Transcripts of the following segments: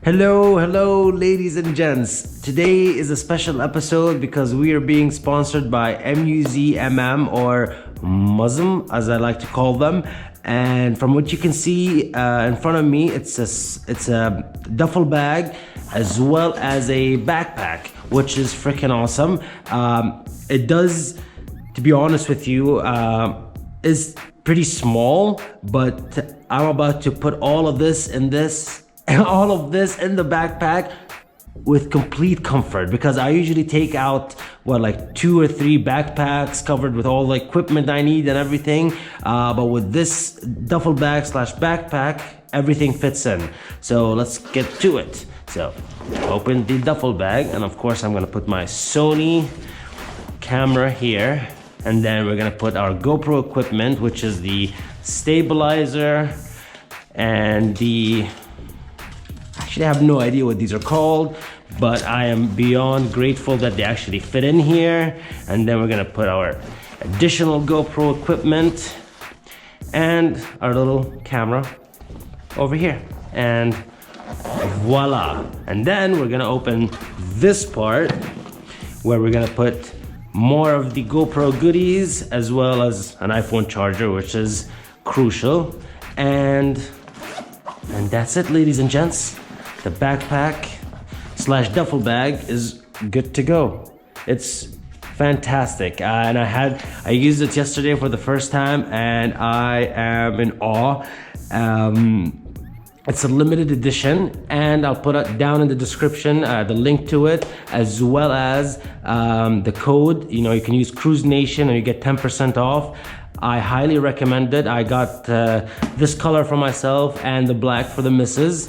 Hello, ladies and gents. Today is a special episode because we are being sponsored by MUZMM, or Muslim, as I like to call them. And from what you can see in front of me, it's a duffel bag as well as a backpack, which is freaking awesome. It does, to be honest with you, is pretty small, but I'm about to put all of this in the backpack with complete comfort, because I usually take out like 2 or 3 backpacks covered with all the equipment I need and everything, but with this duffel bag slash backpack, everything fits in. So let's get to it. So open the duffel bag, and of course I'm gonna put my Sony camera here, and then we're gonna put our GoPro equipment, which is the stabilizer and actually I have no idea what these are called, but I am beyond grateful that they actually fit in here. And then we're gonna put our additional GoPro equipment and our little camera over here, and voila. And then we're gonna open this part where we're gonna put more of the GoPro goodies, as well as an iPhone charger, which is crucial. And that's it, ladies and gents. The backpack slash duffel bag is good to go. It's fantastic, and I used it yesterday for the first time, and I am in awe. It's a limited edition, and I'll put it down in the description, the link to it, as well as the code. You can use CrewZ Nation and you get 10% off. I highly recommend it. I got this color for myself and the black for the missus.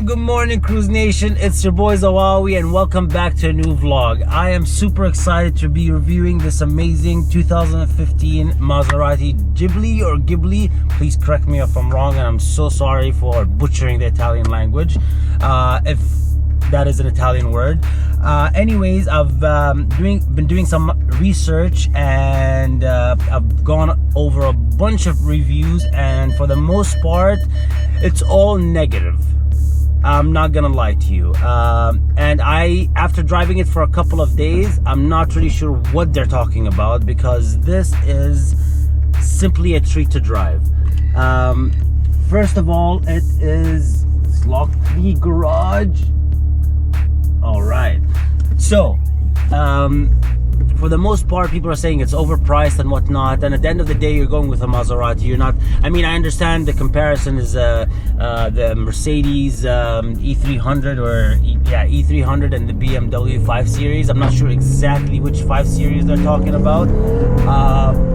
Good morning, CrewZ Nation. It's your boy Zawawi, and welcome back to a new vlog. I am super excited to be reviewing this amazing 2015 Maserati Ghibli or Ghibli. Please correct me if I'm wrong, and I'm so sorry for butchering the Italian language, if that is an Italian word. Anyways, I've been doing some research, and I've gone over a bunch of reviews, and for the most part, it's all negative. I'm not gonna lie to you, and after driving it for a couple of days, I'm not really sure what they're talking about, because this is simply a treat to drive. First of all, it's locked the garage. All right, so for the most part, people are saying it's overpriced and whatnot, and at the end of the day, you're going with a Maserati. You're not, I understand the comparison is the Mercedes E300 E300 and the BMW 5 Series. I'm not sure exactly which 5 Series they're talking about,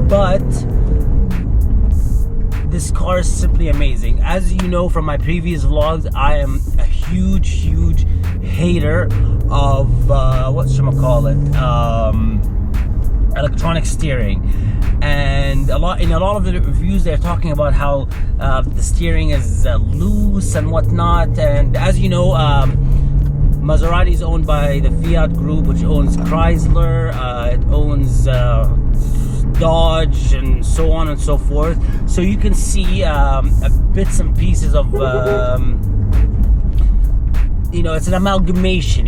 but this car is simply amazing. As you know from my previous vlogs, I am a huge hater of electronic steering, and in a lot of the reviews they're talking about how the steering is loose and whatnot. And as you know, Maserati is owned by the Fiat Group, which owns Chrysler, it owns Dodge, and so on and so forth. So you can see bits and pieces of it's an amalgamation,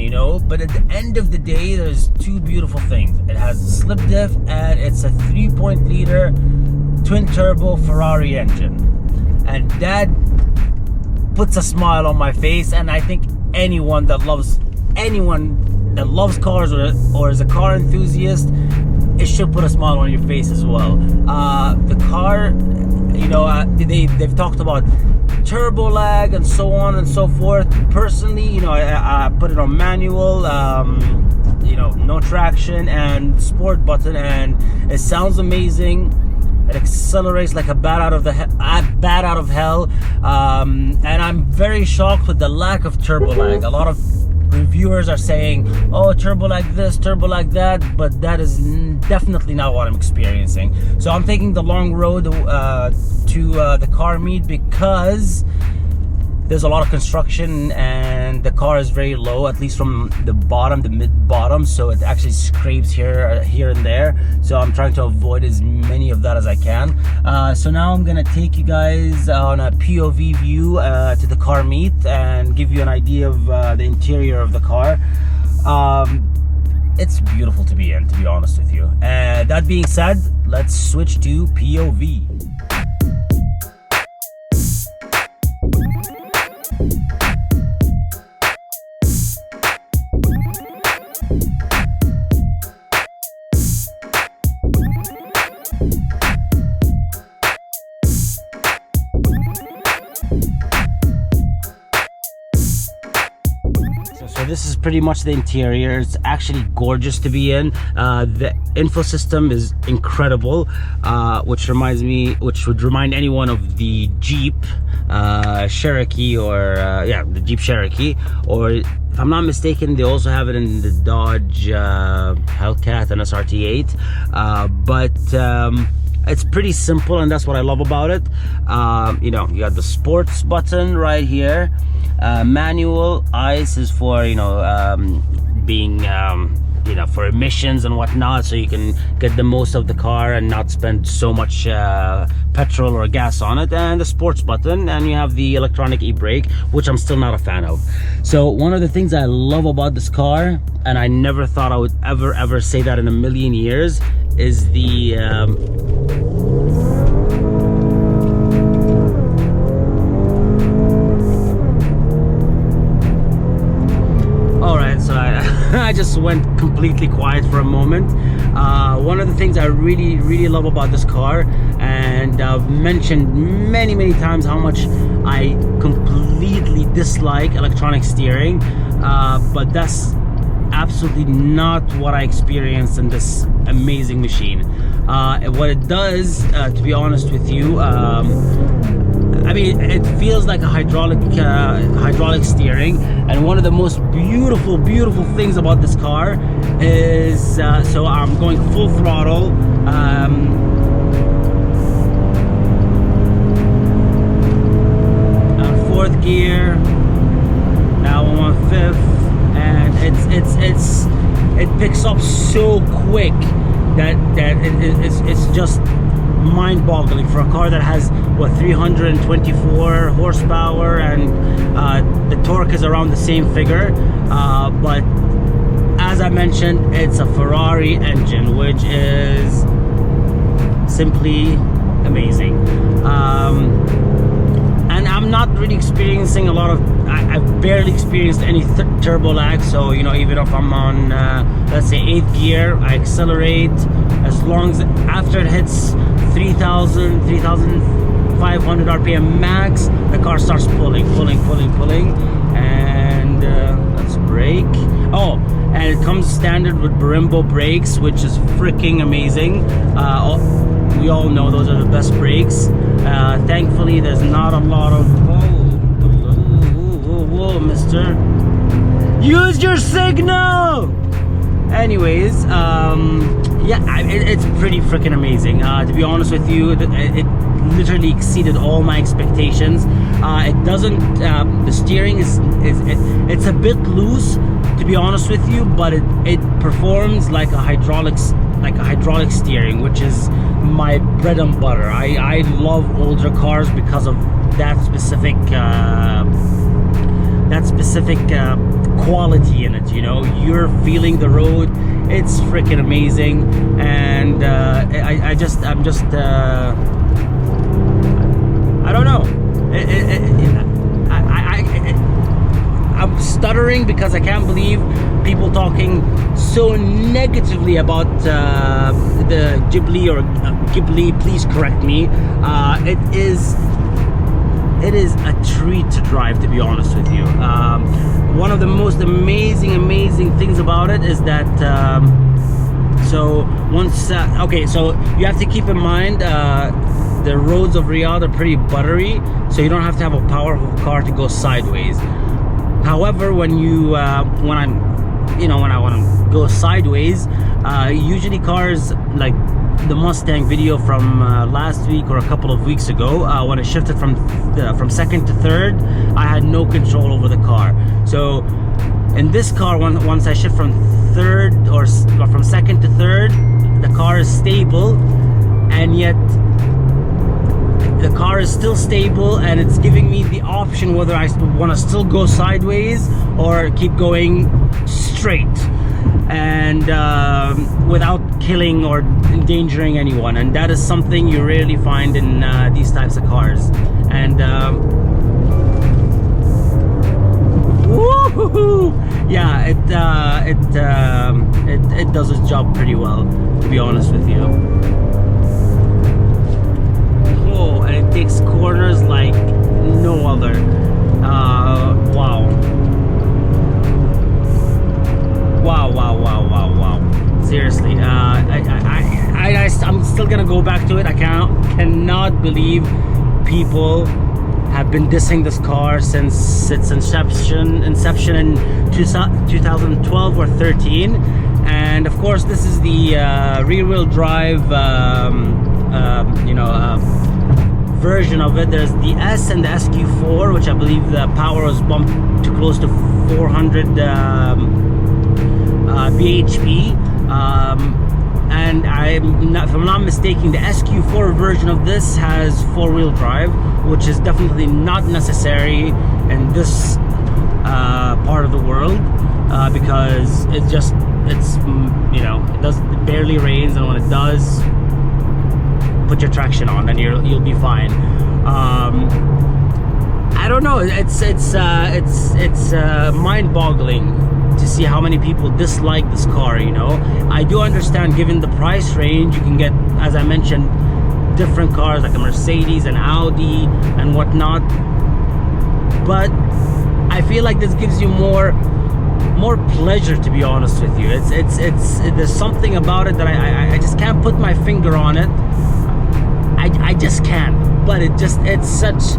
but at the end of the day, there's two beautiful things. It has a slip diff, and it's a 3.0-liter Twin Turbo Ferrari engine, and that puts a smile on my face. And I think anyone that loves cars or is a car enthusiast, it should put a smile on your face as well. The car, they've talked about turbo lag and so on and so forth. Personally, I put it on manual, no traction and sport button, and it sounds amazing. It accelerates like a bat out of hell, and I'm very shocked with the lack of turbo lag. A lot of reviewers are saying, oh, turbo lag this, turbo lag that, but that is definitely not what I'm experiencing. So I'm taking the long road to the car meet because there's a lot of construction and the car is very low, at least from the bottom, the mid bottom, so it actually scrapes here and there. So I'm trying to avoid as many of that as I can. So now I'm gonna take you guys on a POV view to the car meet and give you an idea of the interior of the car. It's beautiful to be in, to be honest with you. And that being said, let's switch to POV. So this is pretty much the interior. It's actually gorgeous to be in. The info system is incredible, which would remind anyone of the Jeep Cherokee, or the Jeep Cherokee, or if I'm not mistaken, they also have it in the Dodge Hellcat and SRT8. But it's pretty simple, and that's what I love about it. You know, you got the sports button right here. Manual. ICE is for, being for emissions and whatnot, so you can get the most of the car and not spend so much petrol or gas on it. And the sports button, and you have the electronic e-brake, which I'm still not a fan of. So one of the things I love about this car, and I never thought I would ever say that in a million years, is the I just went completely quiet for a moment. One of the things I really love about this car, and I've mentioned many times how much I completely dislike electronic steering, but that's absolutely not what I experienced in this amazing machine. What it does, to be honest with you, I mean, it feels like a hydraulic steering. And one of the most beautiful things about this car is, so I'm going full throttle. Fourth gear. Now I'm on fifth, and it picks up so quick that it's just mind-boggling for a car that has 324 horsepower, and the torque is around the same figure, but as I mentioned, it's a Ferrari engine, which is simply amazing. And I'm not really experiencing a lot of, I've barely experienced any turbo lag. So even if I'm on let's say 8th gear, I accelerate, as long as after it hits 3,500 RPM max, the car starts pulling, and let's brake. Oh, and it comes standard with Brembo brakes, which is freaking amazing. We all know those are the best brakes. Thankfully, there's not a lot of whoa, mister, use your signal. Anyways, it's pretty freaking amazing. To be honest with you, it literally exceeded all my expectations. It doesn't, the steering it's a bit loose, to be honest with you, but it performs like a hydraulic steering, which is my bread and butter. I love older cars because of that specific quality in it. You're feeling the road. It's freaking amazing, and I'm just I don't know. I'm stuttering because I can't believe people talking so negatively about the Ghibli, or Ghibli, please correct me. It is a treat to drive, to be honest with you. One of the most amazing things about it is that So once okay, so you have to keep in mind the roads of Riyadh are pretty buttery, so you don't have to have a powerful car to go sideways. However, when I want to go sideways, usually cars like the Mustang video from last week or a couple of weeks ago, when it shifted from second to third, I had no control over the car. So in this car, once I shift from third or from second to third, the car is stable, and yet the car is still stable, and it's giving me the option whether I want to still go sideways or keep going straight, and without killing or endangering anyone. And that is something you rarely find in these types of cars. And woo-hoo-hoo! Yeah, it does its job pretty well, to be honest with you. Whoa, and it takes corners like no other. Wow. Wow. Seriously, I'm still gonna go back to it. I cannot believe people have been dissing this car since its inception in 2012 or 13. And of course, this is the rear-wheel drive version of it. There's the S and the SQ4, which I believe the power was bumped to close to 400 bhp, and if I'm not mistaken, the SQ4 version of this has four-wheel drive, which is definitely not necessary in this part of the world, because it barely rains, and when it does, put your traction on and you'll be fine. I don't know, it's mind-boggling to see how many people dislike this car. I do understand, given the price range, you can get, as I mentioned, different cars like a Mercedes and Audi and whatnot, but I feel like this gives you more pleasure, to be honest with you. There's something about it that I just can't put my finger on it. I just can't, but it's such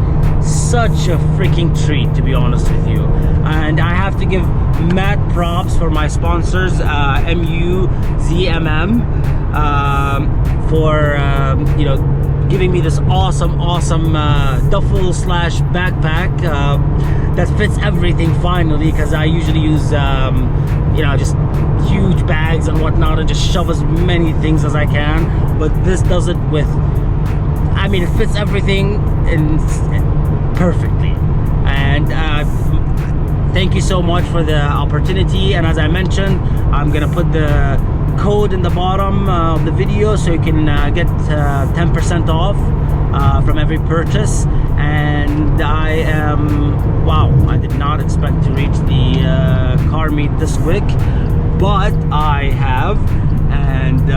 a freaking treat, to be honest with you. And I have to give mad props for my sponsors, MUZMM, for giving me this awesome duffel slash backpack that fits everything finally, because I usually use just huge bags and whatnot and just shove as many things as I can, but this does it with, it fits everything perfectly. And thank you so much for the opportunity. And as I mentioned, I'm gonna put the code in the bottom of the video, so you can get 10% off from every purchase. And I did not expect to reach the car meet this quick, but I have. And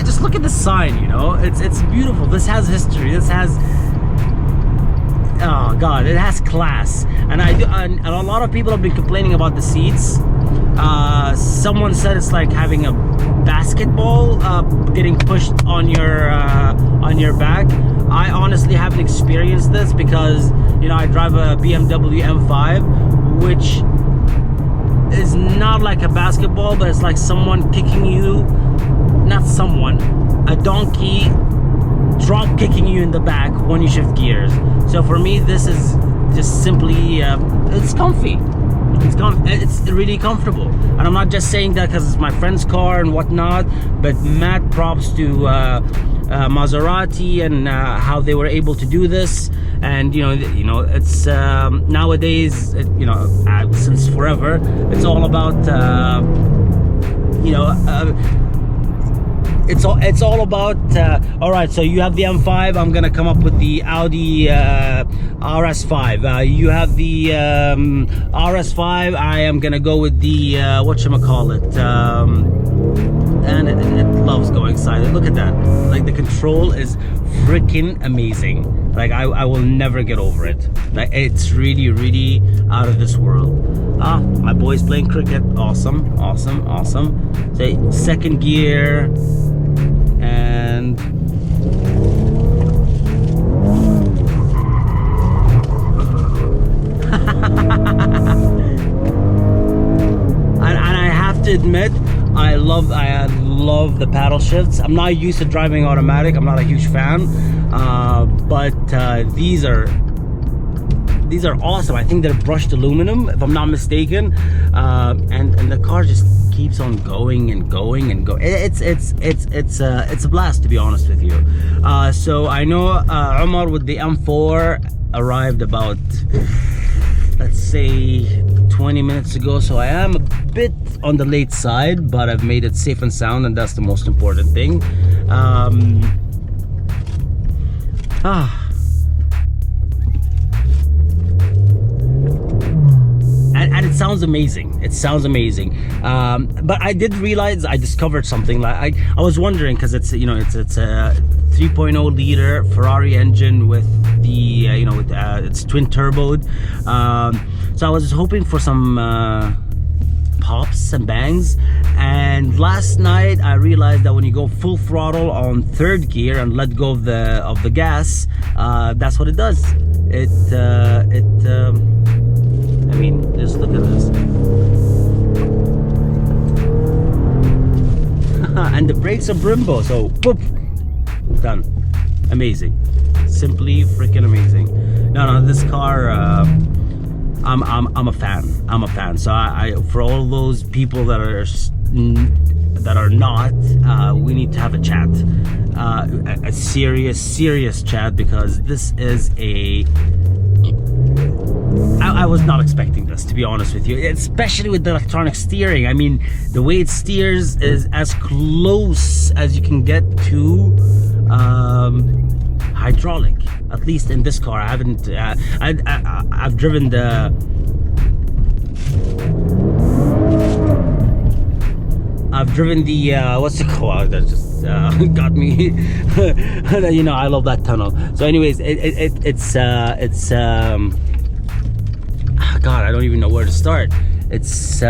just look at the sign, it's beautiful. This has history. This has, oh god, it has class. And and a lot of people have been complaining about the seats. Someone said it's like having a basketball getting pushed on your back. I honestly haven't experienced this, because I drive a BMW M5, which is not like a basketball, but it's like someone kicking you, a donkey drop kicking you in the back when you shift gears. So for me, this is just simply it's comfy. It's really comfortable. And I'm not just saying that because it's my friend's car and whatnot, but mad props to Maserati and how they were able to do this. And it's nowadays, since forever, it's all about it's all about all right, so you have the M5, I'm gonna come up with the Audi RS5. You have the RS5, I am gonna go with the whatchamacallit, and it loves going silent. Look at that, like the control is freaking amazing. Like I will never get over it. Like it's really, really out of this world. Ah, my boy's playing cricket. Awesome, awesome, awesome. Say second gear, and and I have to admit, I love the paddle shifts. I'm not used to driving automatic. I'm not a huge fan, but these are awesome. I think they're brushed aluminum, if I'm not mistaken, and the car just keeps on going and going and going. It's a blast, to be honest with you. So I know Umar with the M4 arrived about, let's say, 20 minutes ago, so I am a bit on the late side, but I've made it safe and sound, and that's the most important thing. And it sounds amazing. It sounds amazing. But I did realize I discovered something. Like I was wondering, because it's, you know, it's a 3.0 liter Ferrari engine with the it's twin turboed. So I was hoping for some pops and bangs, and last night I realized that when you go full throttle on third gear and let go of the gas, that's what it does. I mean, just look at this. And the brakes are Brembo, so boop, done. Amazing, simply freaking amazing. No, this car, I'm a fan. I'm a fan. So I for all those people that are not, we need to have a chat, a serious chat, because this is I was not expecting this, to be honest with you, especially with the electronic steering. I mean, the way it steers is as close as you can get to hydraulic, at least in this car. I haven't I've driven the what's it called? That just got me. You know, I love that tunnel. So anyways, it's God, I don't even know where to start. It's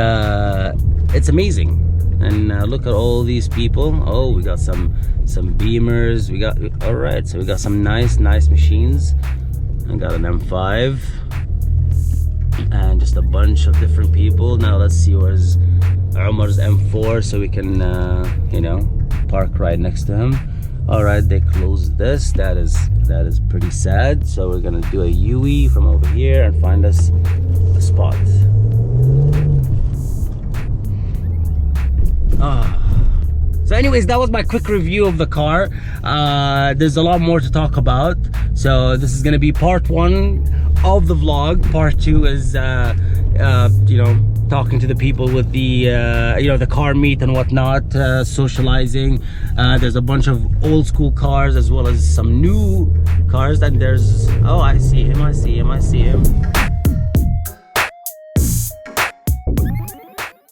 amazing. And look at all these people. Oh, we got some Beamers. We got, all right, so we got some nice machines. I got an M5 and just a bunch of different people. Now let's see where's Umar's M4, so we can you know, park right next to him. All right, they closed this. That is pretty sad. So we're gonna do a UE from over here and find us a spot. So anyways, that was my quick review of the car. There's a lot more to talk about, so this is gonna be part 1 of the vlog. Part 2 is you know, talking to the people with the you know, the car meet and whatnot, socializing. There's a bunch of old school cars as well as some new cars, and there's, oh, I see him.